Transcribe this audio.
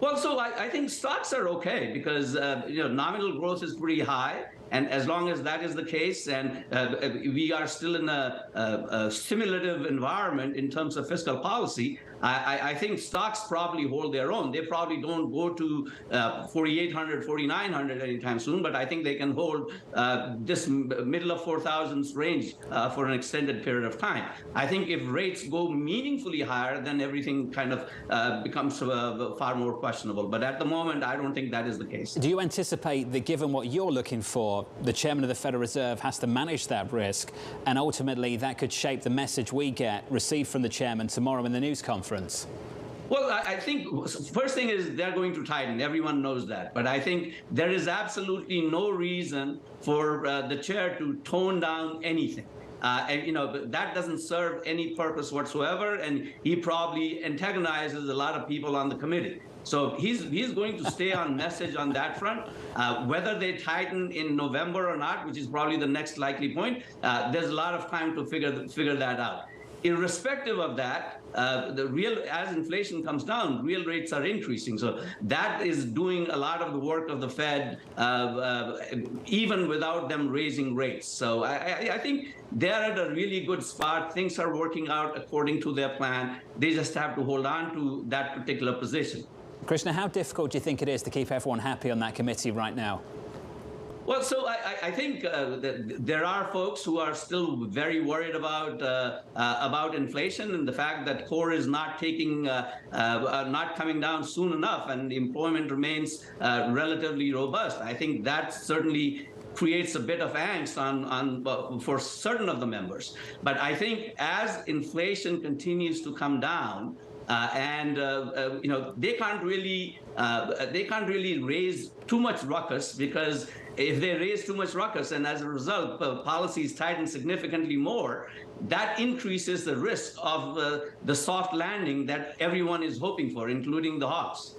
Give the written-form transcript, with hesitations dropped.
Well, so I think stocks are okay because nominal growth is pretty high, and as long as that is the case, and we are still in a stimulative environment in terms of fiscal policy, I think stocks probably hold their own. They probably don't go to 4,800, 4,900 anytime soon, but I think they can hold this middle of 4,000s range for an extended period of time. I think if rates go meaningfully higher, then everything kind of becomes far more questionable. But at the moment, I don't think that is the case. Do you anticipate that, given what you're looking for, the chairman of the Federal Reserve has to manage that risk, and ultimately that could shape the message we get received from the chairman tomorrow in the news conference? Well, I think first thing is they're going to tighten. Everyone knows that. But I think there is absolutely no reason for the chair to tone down anything. That doesn't serve any purpose whatsoever, and he probably antagonizes a lot of people on the committee. So he's going to stay on message on that front. Whether they tighten in November or not, which is probably the next likely point, there's a lot of time to figure that out. Irrespective of that, as inflation comes down, real rates are increasing. So that is doing a lot of the work of the Fed, even without them raising rates. So I think they're at a really good spot. Things are working out according to their plan. They just have to hold on to that particular position. Krishna, how difficult do you think it is to keep everyone happy on that committee right now? Well, so I think that there are folks who are still very worried about inflation and the fact that core is not coming down soon enough, and employment remains relatively robust. I think that certainly creates a bit of angst for certain of the members. But I think as inflation continues to come down, they can't really raise too much ruckus, because if they raise too much ruckus and as a result policies tighten significantly more, that increases the risk of the soft landing that everyone is hoping for, including the hawks.